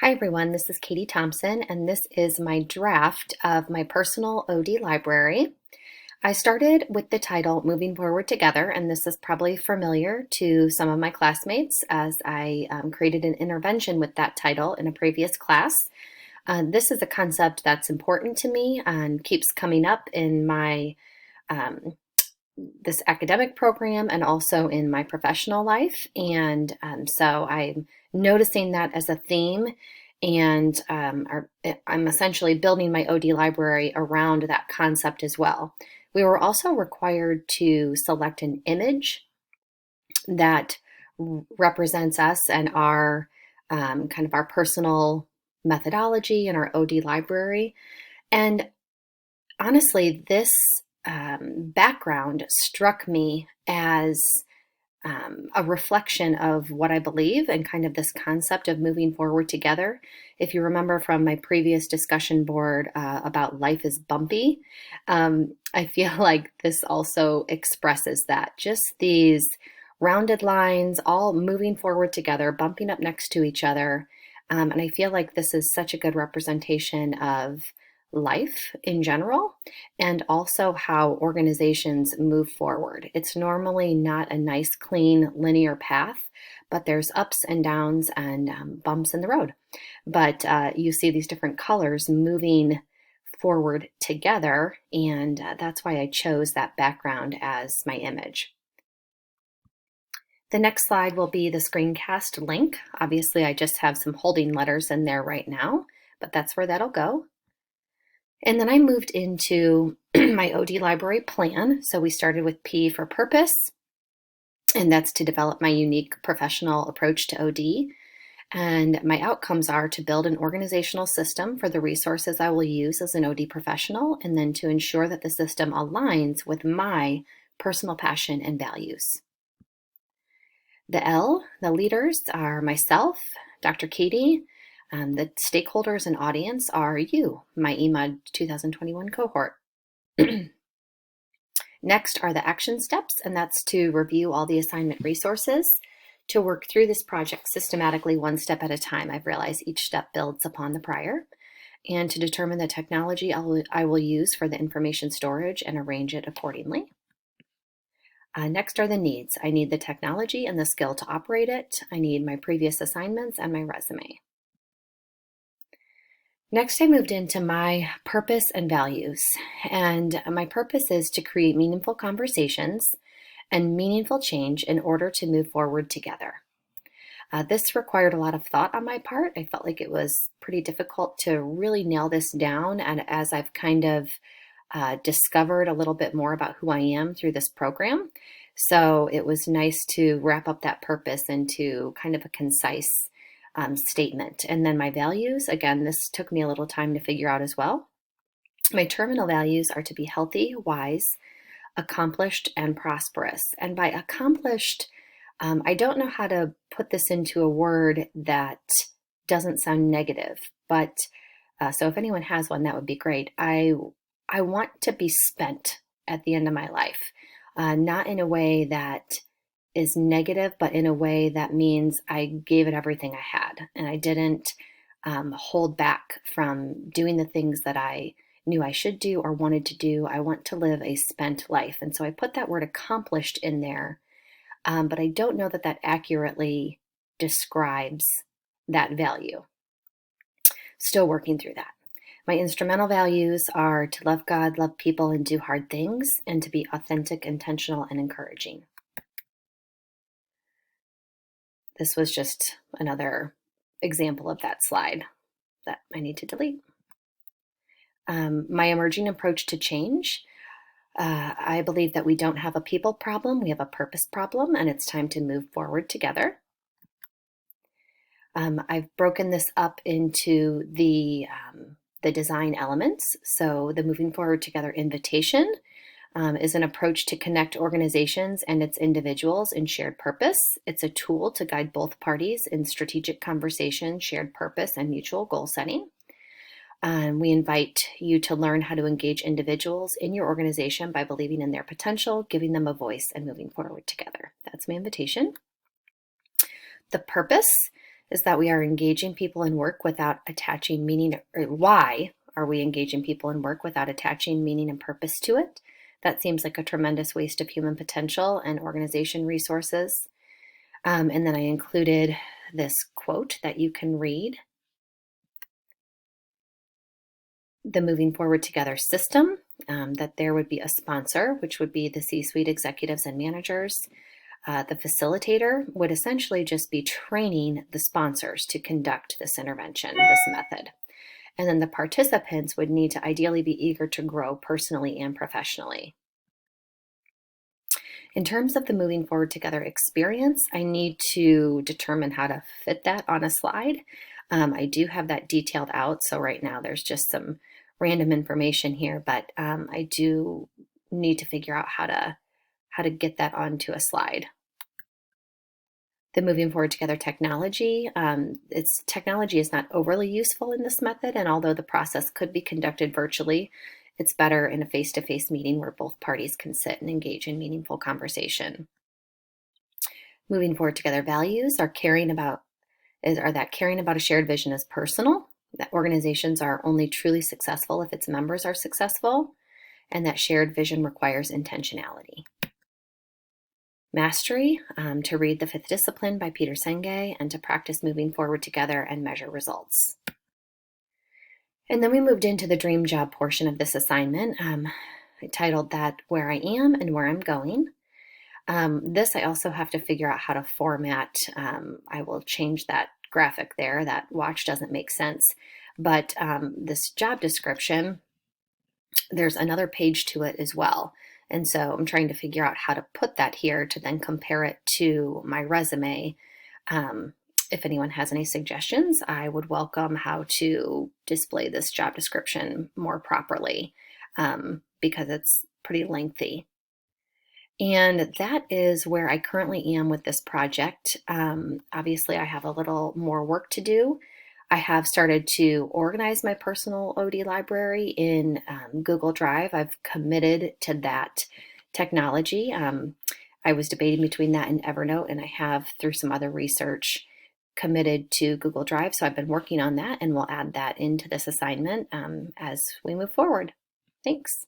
Hi everyone, this is Katie Thompson, and this is my draft of my personal OD library. I started with the title Moving Forward Together, and this is probably familiar to some of my classmates as I created an intervention with that title in a previous class. This is a concept that's important to me and keeps coming up in my this academic program and also in my professional life. And so I'm noticing that as a theme, and I'm essentially building my OD library around that concept as well. We were also required to select an image that represents us and our kind of our personal methodology and our OD library. And honestly, this background struck me as a reflection of what I believe and kind of this concept of moving forward together. If you remember from my previous discussion board about life is bumpy, I feel like this also expresses that. Just these rounded lines, all moving forward together, bumping up next to each other. And I feel like this is such a good representation of life in general and also how organizations move forward. It's normally not a nice, clean, linear path, but there's ups and downs and bumps in the road. But you see these different colors moving forward together, and that's why I chose that background as my image. The next slide will be the screencast link. Obviously, I just have some holding letters in there right now, but that's where that'll go. And then I moved into my OD library plan. So we started with P for purpose, and that's to develop my unique professional approach to OD. And my outcomes are to build an organizational system for the resources I will use as an OD professional, and then to ensure that the system aligns with my personal passion and values. The L, the leaders, are myself, Dr. Katie. The stakeholders and audience are you, my EMUD 2021 cohort. Next are the action steps, and that's to review all the assignment resources, to work through this project systematically one step at a time. I've realized each step builds upon the prior, and to determine the technology I will use for the information storage and arrange it accordingly. Next are the needs. I need the technology and the skill to operate it. I need my previous assignments and my resume. Next, I moved into my purpose and values. And my purpose is to create meaningful conversations and meaningful change in order to move forward together. This required a lot of thought on my part. I felt like it was pretty difficult to really nail this down. And as I've kind of discovered a little bit more about who I am through this program, so it was nice to wrap up that purpose into kind of a concise statement. And then my values, again, this took me a little time to figure out as well. My terminal values are to be healthy, wise, accomplished, and prosperous. And by accomplished, I don't know how to put this into a word that doesn't sound negative, but so if anyone has one, that would be great. I want to be spent at the end of my life, not in a way that is negative, but in a way that means I gave it everything I had and I didn't hold back from doing the things that I knew I should do or wanted to do. I want to live a spent life. And so I put that word accomplished in there, but I don't know that that accurately describes that value. Still working through that. My instrumental values are to love God, love people, and do hard things, and to be authentic, intentional, and encouraging. This was just another example of that slide that I need to delete. My emerging approach to change. I believe that we don't have a people problem, we have a purpose problem, and it's time to move forward together. I've broken this up into the design elements. So the moving forward together invitation is an approach to connect organizations and its individuals in shared purpose. It's a tool to guide both parties in strategic conversation, shared purpose, and mutual goal setting. We invite you to learn how to engage individuals in your organization by believing in their potential, giving them a voice, and moving forward together. That's my invitation. The purpose is that we are engaging people in work without attaching meaning, or why are we engaging people in work without attaching meaning and purpose to it? That seems like a tremendous waste of human potential and organization resources. And then I included this quote that you can read. The Moving Forward Together system, that there would be a sponsor, which would be the C-suite executives and managers. The facilitator would essentially just be training the sponsors to conduct this intervention, this method. And then the participants would need to ideally be eager to grow personally and professionally. In terms of the Moving Forward Together experience, I need to determine how to fit that on a slide. I do have that detailed out, so right now there's just some random information here, but I do need to figure out how to get that onto a slide. The Moving Forward Together technology, its technology is not overly useful in this method, and although the process could be conducted virtually, it's better in a face-to-face meeting where both parties can sit and engage in meaningful conversation. Moving Forward Together values are that caring about a shared vision is personal, that organizations are only truly successful if its members are successful, and that shared vision requires intentionality. Mastery, to read The Fifth Discipline by Peter Senge and to practice moving forward together and measure results. And then we moved into the dream job portion of this assignment. I titled that Where I Am and Where I'm Going. This I also have to figure out how to format. I will change that graphic there. That watch doesn't make sense. But this job description, there's another page to it as well. And so I'm trying to figure out how to put that here to then compare it to my resume. If anyone has any suggestions, I would welcome how to display this job description more properly, because it's pretty lengthy. And that is where I currently am with this project. Obviously, I have a little more work to do. I have started to organize my personal OD library in Google Drive. I've committed to that technology. I was debating between that and Evernote, and I have, through some other research, committed to Google Drive. So I've been working on that, and we'll add that into this assignment as we move forward. Thanks.